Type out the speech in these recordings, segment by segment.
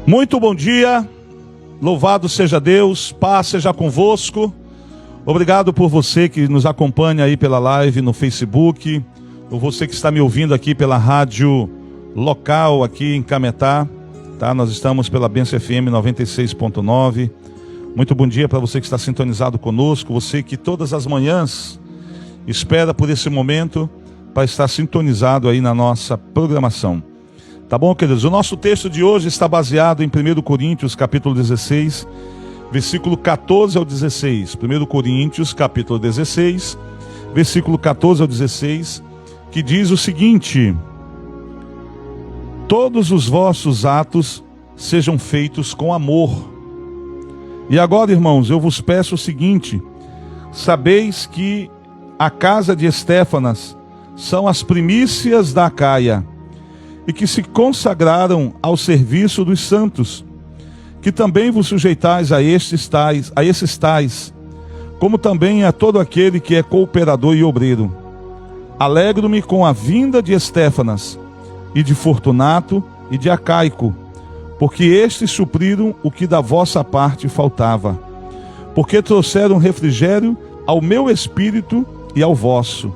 Muito bom dia, louvado seja Deus, paz seja convosco. Obrigado por você que nos acompanha aí pela live no Facebook, ou você que está me ouvindo aqui pela rádio local aqui em Cametá, tá? Nós estamos pela Bênção FM 96.9. Muito bom dia para você que está sintonizado conosco, você que todas as manhãs espera por esse momento para estar sintonizado aí na nossa programação. Tá bom, queridos? O nosso texto de hoje está baseado em 1 Coríntios, capítulo 16, versículo 14 ao 16. 1 Coríntios, capítulo 16, versículo 14 ao 16, que diz o seguinte: todos os vossos atos sejam feitos com amor. E agora, irmãos, eu vos peço o seguinte: sabeis que a casa de Estéfanas são as primícias da Acaia, e que se consagraram ao serviço dos santos, que também vos sujeitais a esses tais, como também a todo aquele que é cooperador e obreiro. Alegro-me com a vinda de Estéfanas, e de Fortunato, e de Acaico, porque estes supriram o que da vossa parte faltava, porque trouxeram refrigério ao meu espírito e ao vosso.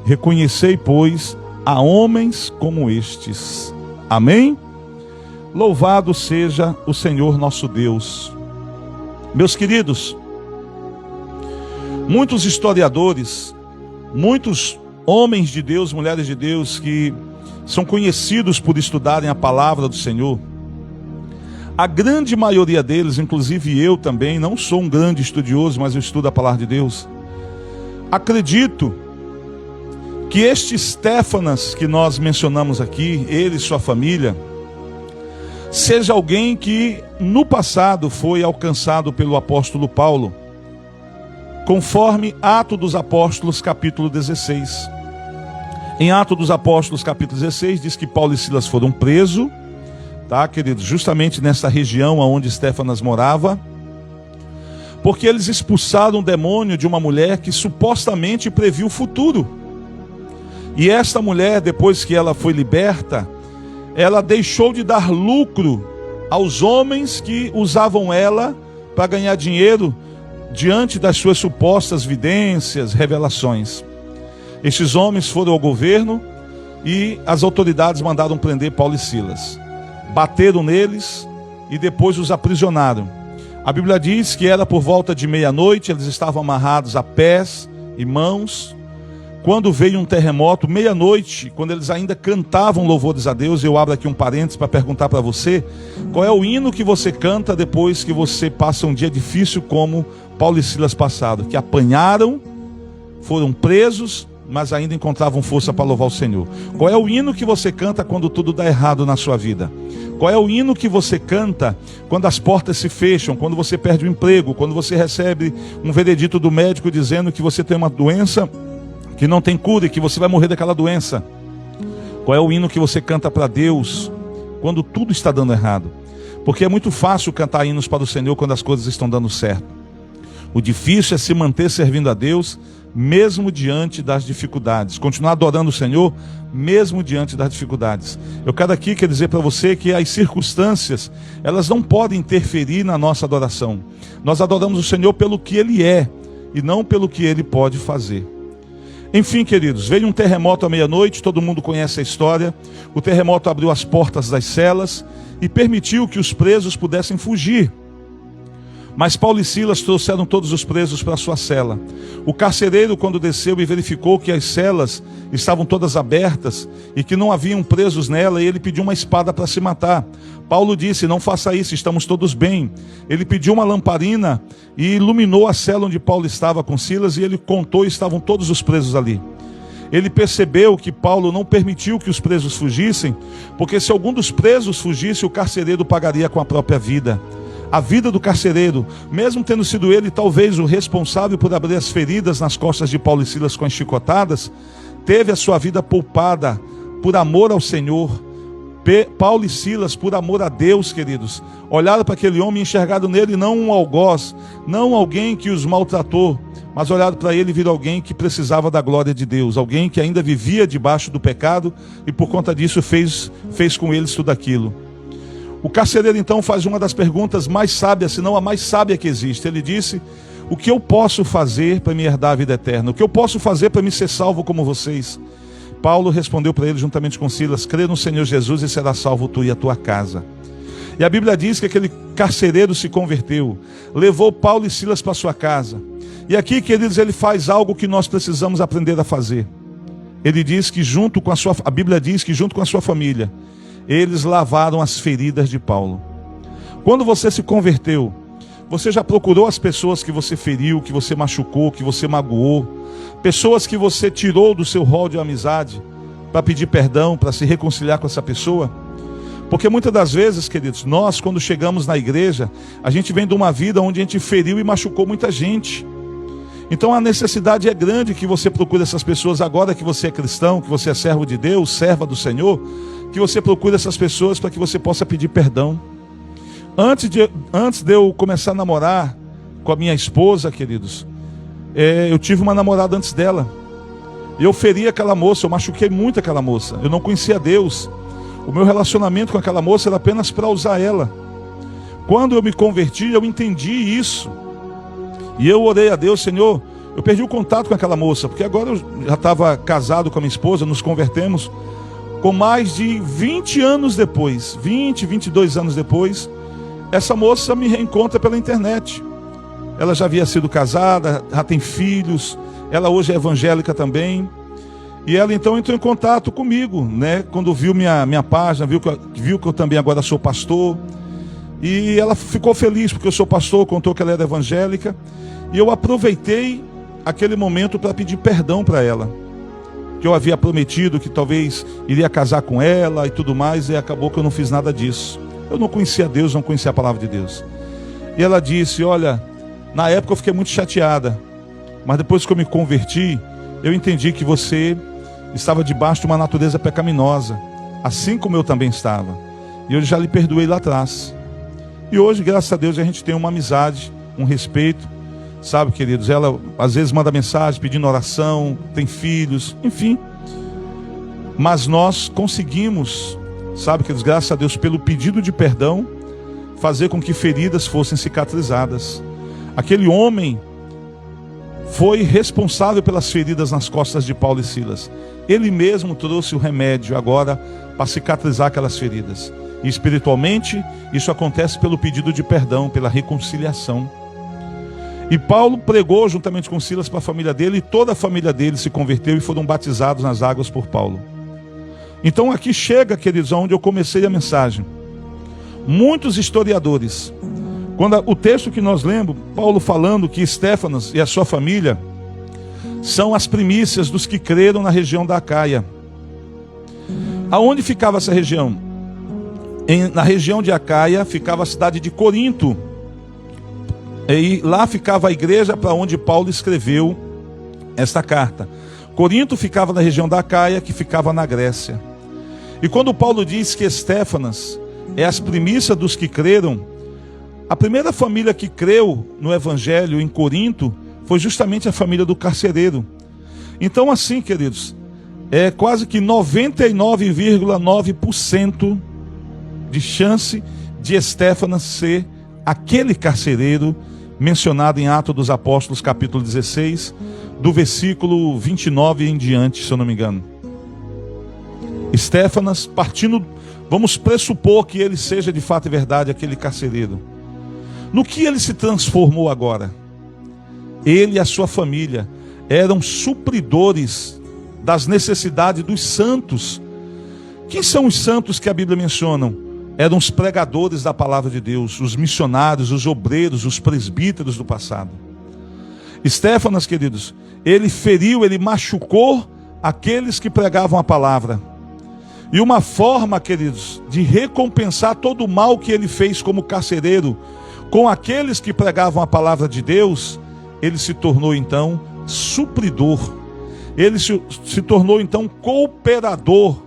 Reconhecei, pois, a homens como estes. Amém? Louvado seja o Senhor nosso Deus. Meus queridos, muitos historiadores, muitos homens de Deus, mulheres de Deus, que são conhecidos por estudarem a palavra do Senhor, a grande maioria deles, inclusive eu também, não sou um grande estudioso, mas eu estudo a palavra de Deus, acredito que este Estéfanas que nós mencionamos aqui, ele e sua família, seja alguém que no passado foi alcançado pelo apóstolo Paulo, conforme Atos dos Apóstolos capítulo 16. Em Atos dos Apóstolos capítulo 16 diz que Paulo e Silas foram presos, tá, queridos, justamente nessa região onde Estéfanas morava, porque eles expulsaram o demônio de uma mulher que supostamente previu o futuro. E esta mulher, depois que ela foi liberta, ela deixou de dar lucro aos homens que usavam ela para ganhar dinheiro diante das suas supostas vidências, revelações. Estes homens foram ao governo e as autoridades mandaram prender Paulo e Silas. Bateram neles e depois os aprisionaram. A Bíblia diz que era por volta de meia-noite, eles estavam amarrados a pés e mãos. Quando veio um terremoto, meia-noite, quando eles ainda cantavam louvores a Deus, eu abro aqui um parênteses para perguntar para você, qual é o hino que você canta depois que você passa um dia difícil como Paulo e Silas passaram, que apanharam, foram presos, mas ainda encontravam força para louvar o Senhor? Qual é o hino que você canta quando tudo dá errado na sua vida? Qual é o hino que você canta quando as portas se fecham, quando você perde o emprego, quando você recebe um veredito do médico dizendo que você tem uma doença que não tem cura e que você vai morrer daquela doença? Qual é o hino que você canta para Deus quando tudo está dando errado? Porque é muito fácil cantar hinos para o Senhor quando as coisas estão dando certo. O difícil é se manter servindo a Deus mesmo diante das dificuldades, continuar adorando o Senhor mesmo diante das dificuldades. Eu quero aqui dizer para você que as circunstâncias, elas não podem interferir na nossa adoração. Nós adoramos o Senhor pelo que Ele é e não pelo que Ele pode fazer. Enfim, queridos, veio um terremoto à meia-noite, todo mundo conhece a história. O terremoto abriu as portas das celas e permitiu que os presos pudessem fugir. Mas Paulo e Silas trouxeram todos os presos para a sua cela. O carcereiro, quando desceu e verificou que as celas estavam todas abertas e que não haviam presos nela, ele pediu uma espada para se matar. Paulo disse: não faça isso, estamos todos bem. Ele pediu uma lamparina e iluminou a cela onde Paulo estava com Silas, e ele contou e estavam todos os presos ali. Ele percebeu que Paulo não permitiu que os presos fugissem, porque se algum dos presos fugisse, o carcereiro pagaria com a própria vida. A vida do carcereiro, mesmo tendo sido ele talvez o responsável por abrir as feridas nas costas de Paulo e Silas com as chicotadas, teve a sua vida poupada por amor ao Senhor. Paulo e Silas, por amor a Deus, queridos, olharam para aquele homem e enxergaram nele não um algoz, não alguém que os maltratou, mas olharam para ele e viram alguém que precisava da glória de Deus, alguém que ainda vivia debaixo do pecado e por conta disso fez com eles tudo aquilo. O carcereiro então faz uma das perguntas mais sábias, se não a mais sábia que existe. Ele disse: o que eu posso fazer para me herdar a vida eterna? O que eu posso fazer para me ser salvo como vocês? Paulo respondeu para ele juntamente com Silas: crê no Senhor Jesus e será salvo tu e a tua casa. E a Bíblia diz que aquele carcereiro se converteu, levou Paulo e Silas para sua casa. E aqui, queridos, ele faz algo que nós precisamos aprender a fazer. Ele diz que a Bíblia diz que junto com a sua família, eles lavaram as feridas de Paulo. Quando você se converteu, você já procurou as pessoas que você feriu, que você machucou, que você magoou, pessoas que você tirou do seu rol de amizade, para pedir perdão, para se reconciliar com essa pessoa? Porque muitas das vezes, queridos, nós quando chegamos na igreja, a gente vem de uma vida onde a gente feriu e machucou muita gente. Então a necessidade é grande que você procure essas pessoas agora que você é cristão, que você é servo de Deus, serva do Senhor, que você procure essas pessoas para que você possa pedir perdão. Antes de eu começar a namorar com a minha esposa, queridos, eu tive uma namorada antes dela. Eu feri aquela moça, eu machuquei muito aquela moça. Eu não conhecia Deus. O meu relacionamento com aquela moça era apenas para usar ela. Quando eu me converti, eu entendi isso. E eu orei a Deus: Senhor, eu perdi o contato com aquela moça, porque agora eu já estava casado com a minha esposa, nos convertemos. Com mais de 20 anos depois, 22 anos depois, essa moça me reencontra pela internet. Ela já havia sido casada, já tem filhos, ela hoje é evangélica também. E ela então entrou em contato comigo, né? Quando viu minha página, viu que eu também agora sou pastor. E ela ficou feliz porque eu sou pastor, contou que ela era evangélica. E eu aproveitei aquele momento para pedir perdão para ela. Que eu havia prometido que talvez iria casar com ela e tudo mais, e acabou que eu não fiz nada disso. Eu não conhecia Deus, não conhecia a palavra de Deus. E ela disse: olha, na época eu fiquei muito chateada, mas depois que eu me converti, eu entendi que você estava debaixo de uma natureza pecaminosa, assim como eu também estava. E eu já lhe perdoei lá atrás. E hoje, graças a Deus, a gente tem uma amizade, um respeito. Sabe, queridos, ela às vezes manda mensagem pedindo oração, tem filhos, enfim. Mas nós conseguimos, sabe, queridos, graças a Deus, pelo pedido de perdão, fazer com que feridas fossem cicatrizadas. Aquele homem foi responsável pelas feridas nas costas de Paulo e Silas. Ele mesmo trouxe o remédio agora para cicatrizar aquelas feridas. E espiritualmente, isso acontece pelo pedido de perdão, pela reconciliação. E Paulo pregou juntamente com Silas para a família dele, e toda a família dele se converteu e foram batizados nas águas por Paulo. Então aqui chega, queridos, onde eu comecei a mensagem. Muitos historiadores, quando o texto que nós lemos, Paulo falando que Estéfanas e a sua família são as primícias dos que creram na região da Acaia. Aonde ficava essa região? Na região de Acaia ficava a cidade de Corinto. E lá ficava a igreja para onde Paulo escreveu esta carta. Corinto ficava na região da Acaia, que ficava na Grécia. E quando Paulo diz que Estéfanas é as primícias dos que creram, a primeira família que creu no Evangelho em Corinto foi justamente a família do carcereiro. Então assim, queridos, é quase que 99,9% de chance de Estéfanas ser aquele carcereiro mencionado em Atos dos Apóstolos, capítulo 16, do versículo 29 em diante, se eu não me engano. Estéfanas, vamos pressupor que ele seja de fato e verdade aquele carcereiro. No que ele se transformou agora? Ele e a sua família eram supridores das necessidades dos santos. Quem são os santos que a Bíblia menciona? Eram os pregadores da palavra de Deus, os missionários, os obreiros, os presbíteros do passado. Estéfanas, queridos, ele feriu, ele machucou aqueles que pregavam a palavra. E uma forma, queridos, de recompensar todo o mal que ele fez como carcereiro com aqueles que pregavam a palavra de Deus, ele se tornou então supridor. Ele se tornou então cooperador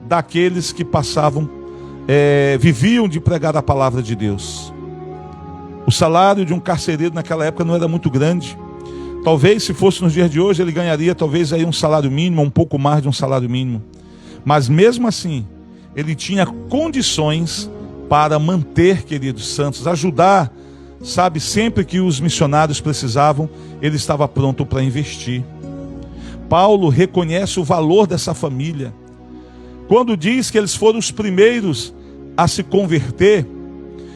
daqueles que viviam de pregar a palavra de Deus. O salário de um carcereiro naquela época não era muito grande. Talvez se fosse nos dias de hoje ele ganharia talvez aí um salário mínimo, um pouco mais de um salário mínimo. Mas mesmo assim, ele tinha condições para manter, queridos santos, ajudar, sabe, sempre que os missionários precisavam, ele estava pronto para investir. Paulo reconhece o valor dessa família. Quando diz que eles foram os primeiros a se converter,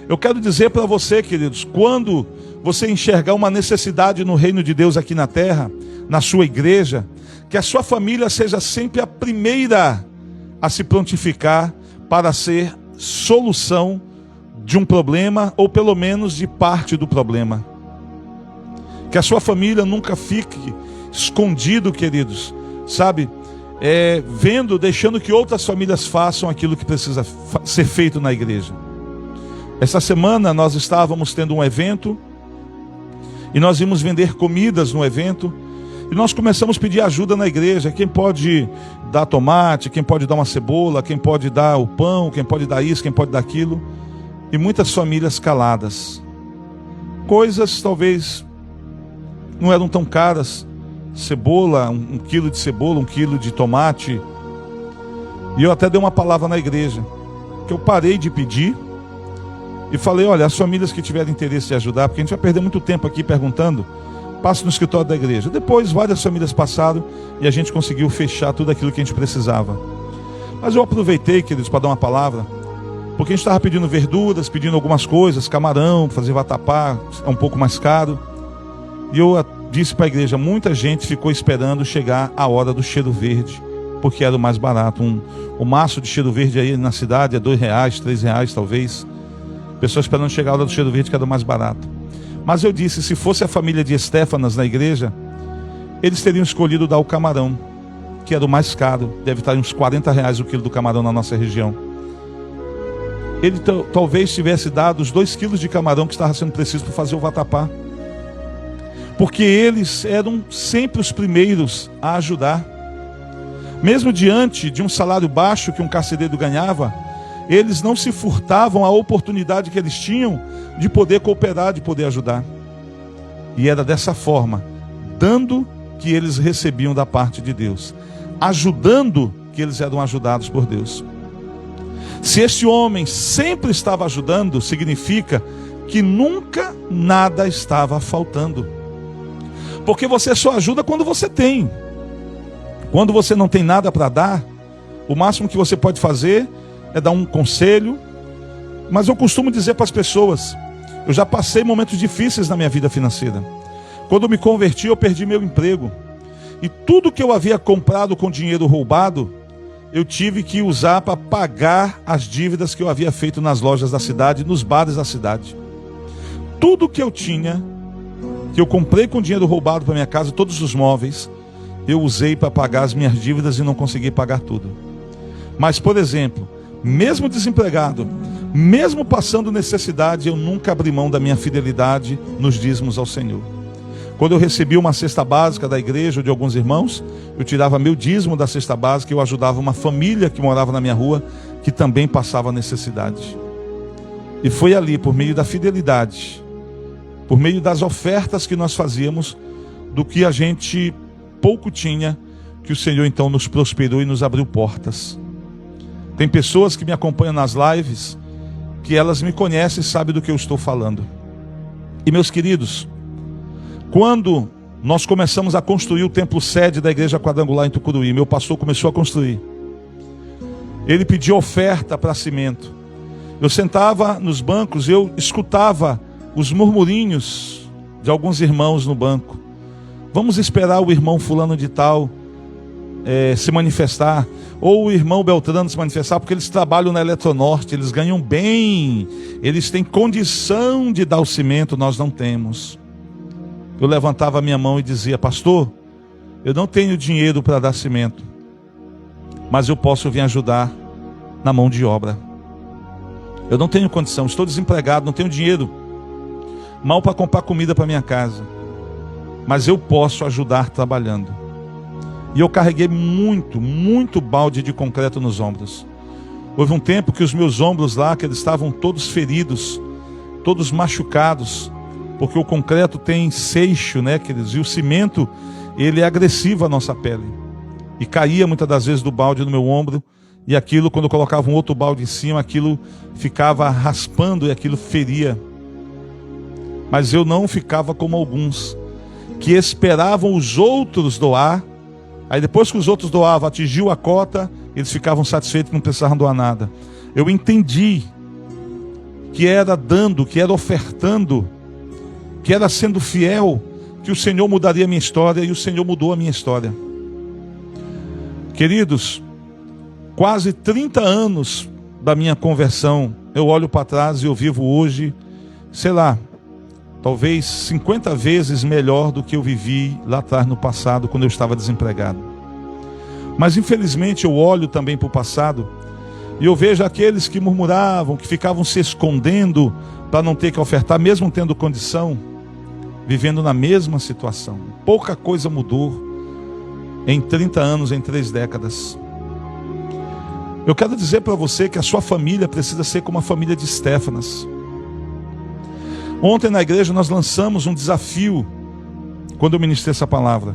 eu quero dizer para você, queridos, quando você enxergar uma necessidade no reino de Deus aqui na terra, na sua igreja, que a sua família seja sempre a primeira a se prontificar para ser solução de um problema, ou pelo menos de parte do problema. Que a sua família nunca fique escondido, queridos, sabe, deixando que outras famílias façam aquilo que precisa ser feito na igreja. Essa semana nós estávamos tendo um evento, e nós íamos vender comidas no evento, e nós começamos a pedir ajuda na igreja. Quem pode dar tomate, quem pode dar uma cebola, quem pode dar o pão, quem pode dar isso, quem pode dar aquilo. E muitas famílias caladas. Coisas talvez não eram tão caras. Cebola, um quilo de cebola, 1 quilo de tomate. E eu até dei uma palavra na igreja, que eu parei de pedir e falei, olha, as famílias que tiverem interesse de ajudar, porque a gente vai perder muito tempo aqui perguntando, passe no escritório da igreja. Depois várias famílias passaram e a gente conseguiu fechar tudo aquilo que a gente precisava. Mas eu aproveitei, queridos, para dar uma palavra, porque a gente estava pedindo verduras, pedindo algumas coisas, camarão, fazer vatapá, é um pouco mais caro. E eu disse para a igreja, muita gente ficou esperando chegar a hora do cheiro verde, porque era o mais barato. Um maço de cheiro verde aí na cidade é R$2, R$3 talvez. Pessoas esperando chegar a hora do cheiro verde, que era o mais barato. Mas eu disse, se fosse a família de Estéfanas na igreja, eles teriam escolhido dar o camarão, que era o mais caro, deve estar uns R$40 o quilo do camarão na nossa região. Ele talvez tivesse dado os 2 quilos de camarão que estava sendo preciso para fazer o vatapá, porque eles eram sempre os primeiros a ajudar. Mesmo diante de um salário baixo que um carcereiro ganhava, eles não se furtavam a oportunidade que eles tinham de poder cooperar, de poder ajudar. E era dessa forma, dando, que eles recebiam da parte de Deus, ajudando, que eles eram ajudados por Deus. Se esse homem sempre estava ajudando, significa que nunca nada estava faltando. Porque você só ajuda quando você tem. Quando você não tem nada para dar, o máximo que você pode fazer é dar um conselho. Mas eu costumo dizer para as pessoas, eu já passei momentos difíceis na minha vida financeira. Quando eu me converti, eu perdi meu emprego. E tudo que eu havia comprado com dinheiro roubado, eu tive que usar para pagar as dívidas que eu havia feito nas lojas da cidade, nos bares da cidade. Tudo que eu tinha, que eu comprei com dinheiro roubado para minha casa, todos os móveis, eu usei para pagar as minhas dívidas e não consegui pagar tudo. Mas, por exemplo, mesmo desempregado, mesmo passando necessidade, eu nunca abri mão da minha fidelidade nos dízimos ao Senhor. Quando eu recebi uma cesta básica da igreja ou de alguns irmãos, eu tirava meu dízimo da cesta básica e eu ajudava uma família que morava na minha rua, que também passava necessidade. E foi ali, por meio da fidelidade, por meio das ofertas que nós fazíamos, do que a gente pouco tinha, que o Senhor então nos prosperou e nos abriu portas. Tem pessoas que me acompanham nas lives, que elas me conhecem e sabem do que eu estou falando. E meus queridos, quando nós começamos a construir o templo sede da igreja quadrangular em Tucuruí, meu pastor começou a construir. Ele pediu oferta para cimento. Eu sentava nos bancos, eu escutava os murmurinhos de alguns irmãos no banco. Vamos esperar o irmão fulano de tal se manifestar, ou o irmão Beltrano se manifestar, porque eles trabalham na Eletronorte, eles ganham bem, eles têm condição de dar o cimento, nós não temos. Eu levantava a minha mão e dizia, pastor, eu não tenho dinheiro para dar cimento, mas eu posso vir ajudar na mão de obra. Eu não tenho condição, estou desempregado, não tenho dinheiro, mal para comprar comida para minha casa, mas eu posso ajudar trabalhando. E eu carreguei muito balde de concreto nos ombros. Houve um tempo que os meus ombros lá, que eles estavam todos feridos, todos machucados, porque o concreto tem seixo, né, queridos? E o cimento, ele é agressivo à nossa pele. E caía muitas das vezes do balde no meu ombro, E aquilo, quando eu colocava um outro balde em cima, aquilo ficava raspando e aquilo feria. Mas eu não ficava como alguns, que esperavam os outros doar. Aí depois que os outros doavam, atingiu a cota, eles ficavam satisfeitos, não precisavam doar nada. Eu entendi que era dando, que era ofertando, que era sendo fiel, que o Senhor mudaria a minha história, e o Senhor mudou a minha história. Queridos, quase 30 anos da minha conversão, eu olho para trás e eu vivo hoje, sei lá, talvez 50 vezes melhor do que eu vivi lá atrás no passado, quando eu estava desempregado. Mas infelizmente eu olho também para o passado e eu vejo aqueles que murmuravam, que ficavam se escondendo para não ter que ofertar, mesmo tendo condição, vivendo na mesma situação. Pouca coisa mudou em 30 anos, em 3 décadas. Eu quero dizer para você que a sua família precisa ser como a família de Estéfanas. Ontem na igreja nós lançamos um desafio, quando eu ministrei essa palavra: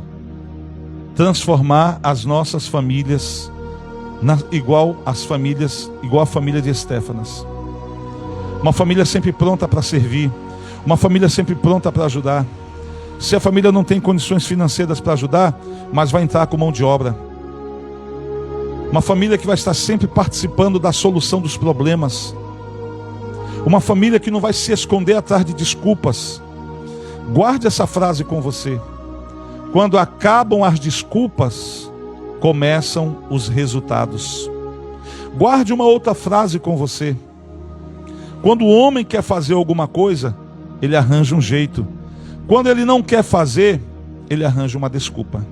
transformar as nossas famílias igual a família de Estéfanas. Uma família sempre pronta para servir, uma família sempre pronta para ajudar. Se a família não tem condições financeiras para ajudar, mas vai entrar com mão de obra. Uma família que vai estar sempre participando da solução dos problemas. Uma família que não vai se esconder atrás de desculpas. Guarde essa frase com você: quando acabam as desculpas, começam os resultados. Guarde uma outra frase com você: quando o homem quer fazer alguma coisa, ele arranja um jeito. Quando ele não quer fazer, ele arranja uma desculpa.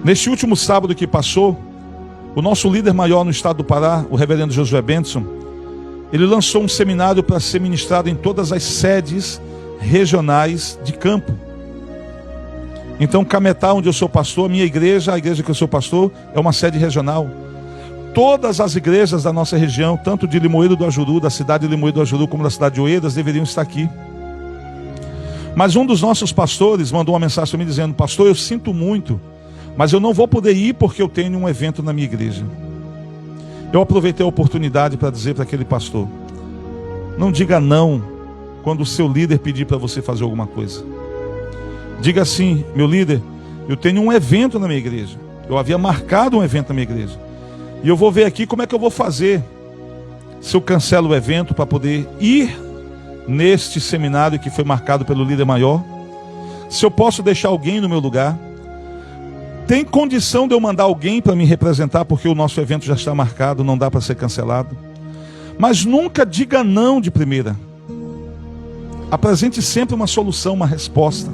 Neste último sábado que passou, o nosso líder maior no estado do Pará, o reverendo Josué Benson, ele lançou um seminário para ser ministrado em todas as sedes regionais de campo. Então, Cametá, onde eu sou pastor, a igreja que eu sou pastor, é uma sede regional. Todas as igrejas da nossa região, tanto de Limoeiro do Ajuru, da cidade de Limoeiro do Ajuru, como da cidade de Oeiras, deveriam estar aqui. Mas um dos nossos pastores mandou uma mensagem para mim dizendo: pastor, eu sinto muito, mas eu não vou poder ir porque eu tenho um evento na minha igreja. Eu aproveitei a oportunidade para dizer para aquele pastor: não diga não quando o seu líder pedir para você fazer alguma coisa. Diga assim: meu líder, eu tenho um evento na minha igreja. Eu havia marcado um evento na minha igreja. E eu vou ver aqui como é que eu vou fazer. Se eu cancelo o evento para poder ir neste seminário que foi marcado pelo líder maior. Se eu posso deixar alguém no meu lugar. Tem condição de eu mandar alguém para me representar, porque o nosso evento já está marcado, não dá para ser cancelado. Mas nunca diga não de primeira. Apresente sempre uma solução, uma resposta.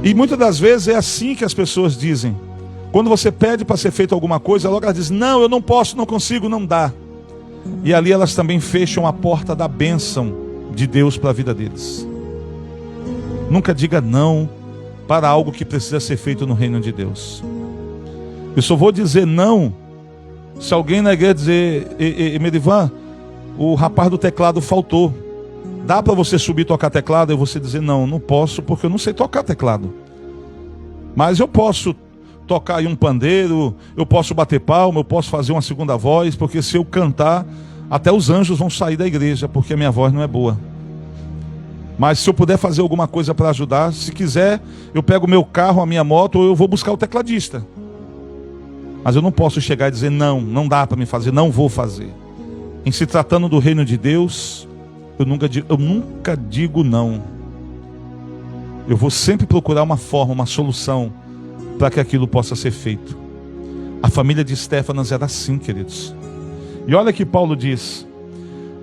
E muitas das vezes é assim que as pessoas dizem. Quando você pede para ser feito alguma coisa, logo elas dizem: não, eu não posso, não consigo, não dá. E ali elas também fecham a porta da bênção de Deus para a vida deles. Nunca diga não para algo que precisa ser feito no reino de Deus. Eu só vou dizer não se alguém na igreja dizer: Medivan, o rapaz do teclado faltou. Dá para você subir e tocar teclado? Eu vou dizer: não, não posso, porque eu não sei tocar teclado. Mas eu posso tocar aí um pandeiro, eu posso bater palma, eu posso fazer uma segunda voz, porque se eu cantar, até os anjos vão sair da igreja, porque a minha voz não é boa. Mas se eu puder fazer alguma coisa para ajudar, se quiser, eu pego o meu carro, a minha moto, ou eu vou buscar o tecladista. Mas eu não posso chegar e dizer: não, não dá para me fazer, não vou fazer. Em se tratando do reino de Deus, eu nunca digo não. Eu vou sempre procurar uma forma, uma solução para que aquilo possa ser feito. A família de Estéfanas era assim, queridos. E olha que Paulo diz.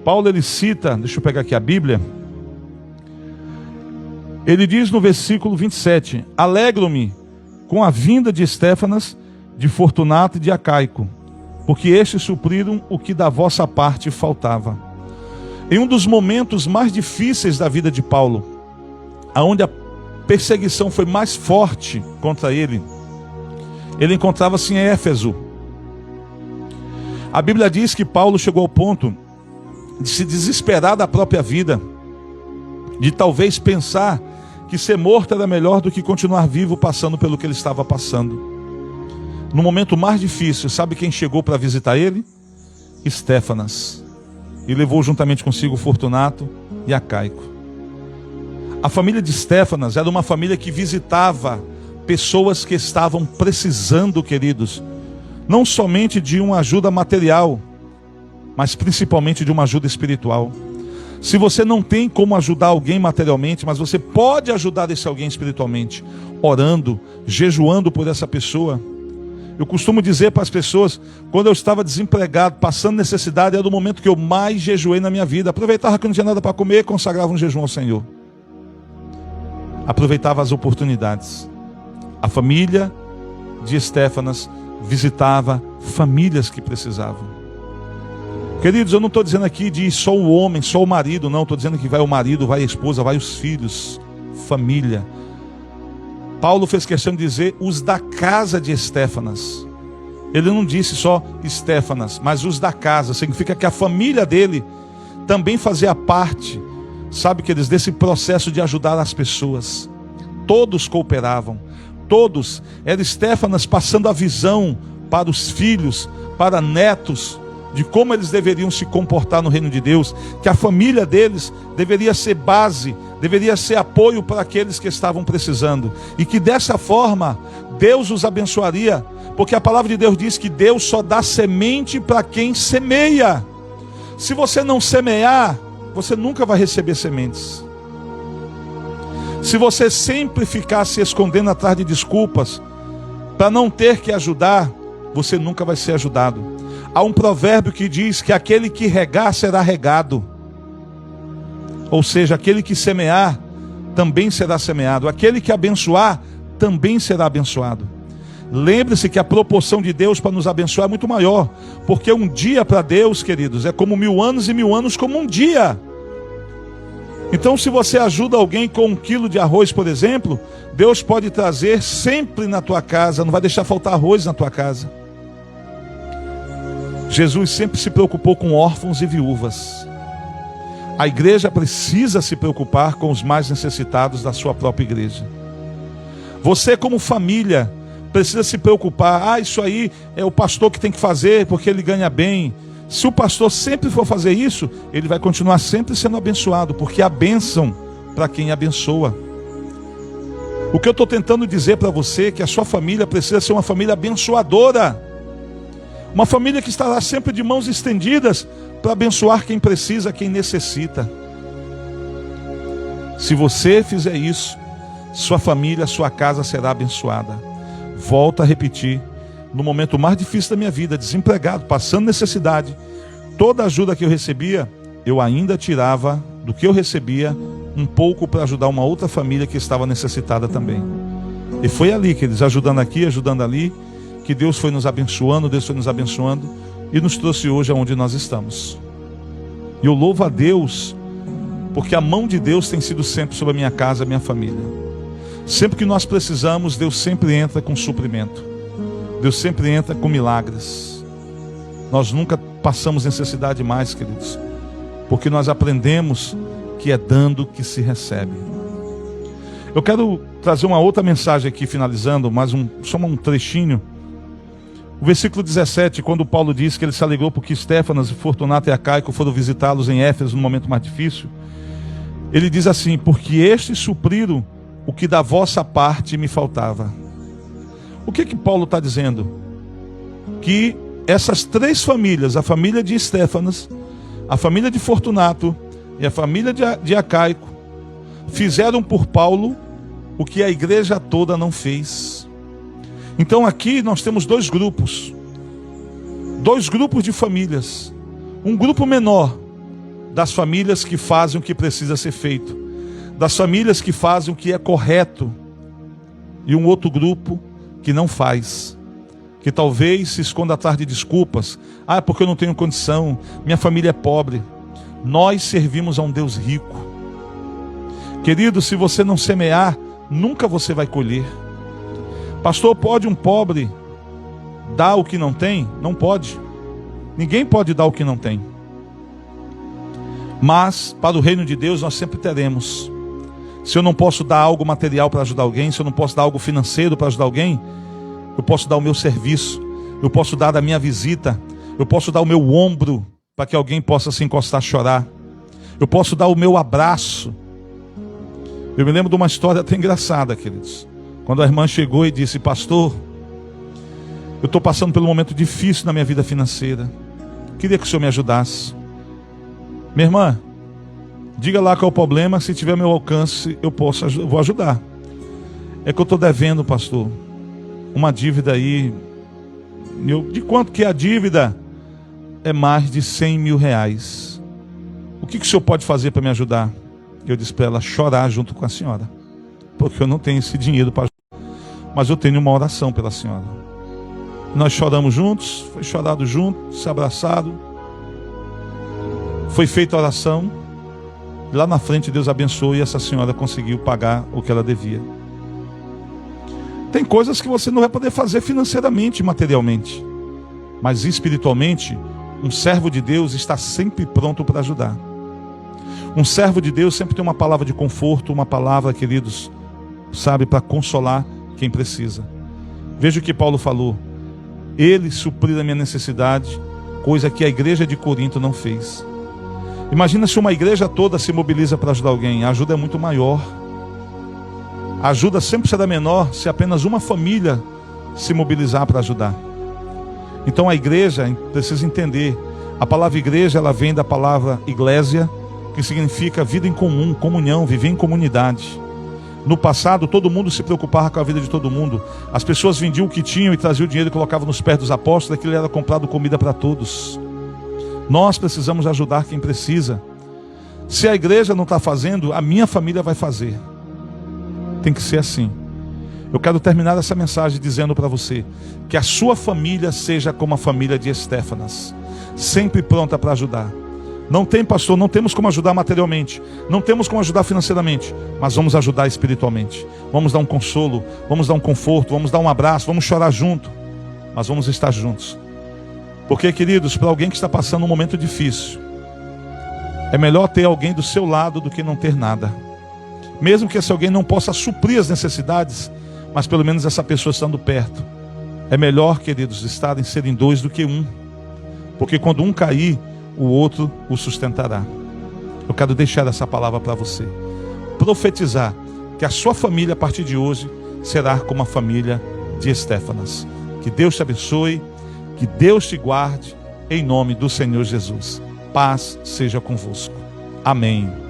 Paulo, ele cita, deixa eu pegar aqui a Bíblia. Ele diz no versículo 27: alegro-me com a vinda de Estéfanas, de Fortunato e de Acaico, porque estes supriram o que da vossa parte faltava. Em um dos momentos mais difíceis da vida de Paulo, aonde a perseguição foi mais forte contra ele, ele encontrava-se em Éfeso. A Bíblia diz que Paulo chegou ao ponto de se desesperar da própria vida, de talvez pensar que ser morto era melhor do que continuar vivo passando pelo que ele estava passando. no momento mais difícil, sabe quem chegou para visitar ele? Estéfanas. E levou juntamente consigo Fortunato e Acaico. A família de Estéfanas era uma família que visitava pessoas que estavam precisando, queridos, não somente de uma ajuda material, mas principalmente de uma ajuda espiritual. Se você não tem como ajudar alguém materialmente, mas você pode ajudar esse alguém espiritualmente, orando, jejuando por essa pessoa. Eu costumo dizer para as pessoas, quando eu estava desempregado, passando necessidade, era o momento que eu mais jejuei na minha vida. Aproveitava que não tinha nada para comer, consagrava um jejum ao Senhor. Aproveitava as oportunidades. A família de Estéfanas visitava famílias que precisavam. Queridos, eu não estou dizendo aqui de só o homem, só o marido, não. Estou dizendo que vai o marido, vai a esposa, vai os filhos, família. Paulo fez questão de dizer os da casa de Estéfanas. Ele não disse só Estéfanas, mas os da casa. Significa que a família dele também fazia parte, sabe, queridos, desse processo de ajudar as pessoas. Todos cooperavam. Todos. Era Estéfanas passando a visão para os filhos, para netos, de como eles deveriam se comportar no reino de Deus, que a família deles deveria ser base, deveria ser apoio para aqueles que estavam precisando, e que dessa forma Deus os abençoaria, porque a palavra de Deus diz que Deus só dá semente para quem semeia. Se você não semear, você nunca vai receber sementes. Se você sempre ficar se escondendo atrás de desculpas para não ter que ajudar, você nunca vai ser ajudado. Há um provérbio que diz que aquele que regar será regado. Ou seja, aquele que semear também será semeado. Aquele que abençoar também será abençoado. Lembre-se que a proporção de Deus para nos abençoar é muito maior. Porque um dia para Deus, queridos, é como 1000 anos, e 1000 anos como um dia. Então, se você ajuda alguém com 1 quilo de arroz, por exemplo, Deus pode trazer sempre na tua casa, não vai deixar faltar arroz na tua casa. Jesus sempre se preocupou com órfãos e viúvas. A igreja precisa se preocupar com os mais necessitados da sua própria igreja. Você, como família, precisa se preocupar. Isso aí é o pastor que tem que fazer porque ele ganha bem. Se o pastor sempre for fazer isso, ele vai continuar sempre sendo abençoado, porque a bênção para quem abençoa. O que eu estou tentando dizer para você é que a sua família precisa ser uma família abençoadora. Uma família que estará sempre de mãos estendidas para abençoar quem precisa, quem necessita. Se você fizer isso, sua família, sua casa será abençoada. Volto a repetir, no momento mais difícil da minha vida, desempregado, passando necessidade, toda a ajuda que eu recebia, eu ainda tirava do que eu recebia um pouco para ajudar uma outra família que estava necessitada também. E foi ali que eles, ajudando aqui, ajudando ali, que Deus foi nos abençoando, e nos trouxe hoje aonde nós estamos. E eu louvo a Deus, porque a mão de Deus tem sido sempre sobre a minha casa, a minha família. Sempre que nós precisamos, Deus sempre entra com suprimento. Deus sempre entra com milagres. Nós nunca passamos necessidade mais, queridos, porque nós aprendemos que é dando que se recebe. Eu quero trazer uma outra mensagem aqui, finalizando, só um trechinho. O versículo 17, quando Paulo diz que ele se alegrou porque Estéfanas, Fortunato e Acaico foram visitá-los em Éfeso no momento mais difícil, ele diz assim: porque estes supriram o que da vossa parte me faltava. O que Paulo está dizendo? Que essas 3 famílias, a família de Estéfanas, a família de Fortunato e a família de Acaico, fizeram por Paulo o que a igreja toda não fez. Então aqui nós temos 2 grupos. 2 grupos de famílias. Um grupo menor das famílias que fazem o que precisa ser feito, das famílias que fazem o que é correto, e um outro grupo que não faz, que talvez se esconda atrás de desculpas. É porque eu não tenho condição, minha família é pobre. Nós servimos a um Deus rico. Querido, se você não semear, nunca você vai colher. Pastor, pode um pobre dar o que não tem? Não pode. Ninguém pode dar o que não tem. Mas para o reino de Deus nós sempre teremos. Se eu não posso dar algo material para ajudar alguém, se eu não posso dar algo financeiro para ajudar alguém, eu posso dar o meu serviço, eu posso dar a minha visita, eu posso dar o meu ombro para que alguém possa se encostar a chorar, eu posso dar o meu abraço. Eu me lembro de uma história até engraçada, queridos, quando a irmã chegou e disse: pastor, eu estou passando por um momento difícil na minha vida financeira, queria que o senhor me ajudasse. Minha irmã, diga lá qual é o problema, se tiver meu alcance, eu vou ajudar. É que eu estou devendo, pastor, uma dívida aí. De quanto que é a dívida? É mais de 100 mil reais. O que o senhor pode fazer para me ajudar? Eu disse para ela chorar junto com a senhora, porque eu não tenho esse dinheiro para ajudar, mas eu tenho uma oração pela senhora. Nós choramos juntos, foi chorado junto, se abraçado, foi feita a oração. Lá na frente Deus abençoou e essa senhora conseguiu pagar o que ela devia. Tem coisas que você não vai poder fazer financeiramente, materialmente, mas espiritualmente, um servo de Deus está sempre pronto para ajudar. Um servo de Deus sempre tem uma palavra de conforto, uma palavra, queridos, sabe, para consolar quem precisa. Veja o que Paulo falou: ele supriu a minha necessidade, coisa que a igreja de Corinto não fez. Imagina se uma igreja toda se mobiliza para ajudar alguém. A ajuda é muito maior. A ajuda sempre será menor se apenas uma família se mobilizar para ajudar. Então a igreja precisa entender, a palavra igreja, ela vem da palavra iglesia, que significa vida em comum, comunhão, viver em comunidade. No passado, todo mundo se preocupava com a vida de todo mundo. As pessoas vendiam o que tinham e traziam o dinheiro e colocavam nos pés dos apóstolos. Aquilo era comprado comida para todos. Nós precisamos ajudar quem precisa. Se a igreja não está fazendo, a minha família vai fazer. Tem que ser assim. Eu quero terminar essa mensagem dizendo para você que a sua família seja como a família de Estéfanas, sempre pronta para ajudar. Não tem, pastor, não temos como ajudar materialmente, não temos como ajudar financeiramente, mas vamos ajudar espiritualmente. Vamos dar um consolo, vamos dar um conforto, vamos dar um abraço, vamos chorar junto, mas vamos estar juntos. Porque, queridos, para alguém que está passando um momento difícil, é melhor ter alguém do seu lado do que não ter nada. Mesmo que esse alguém não possa suprir as necessidades, mas pelo menos essa pessoa estando perto. É melhor, queridos, serem dois do que um. Porque quando um cair, o outro o sustentará. Eu quero deixar essa palavra para você. Profetizar que a sua família a partir de hoje será como a família de Estéfanas. Que Deus te abençoe, que Deus te guarde, em nome do Senhor Jesus. Paz seja convosco. Amém.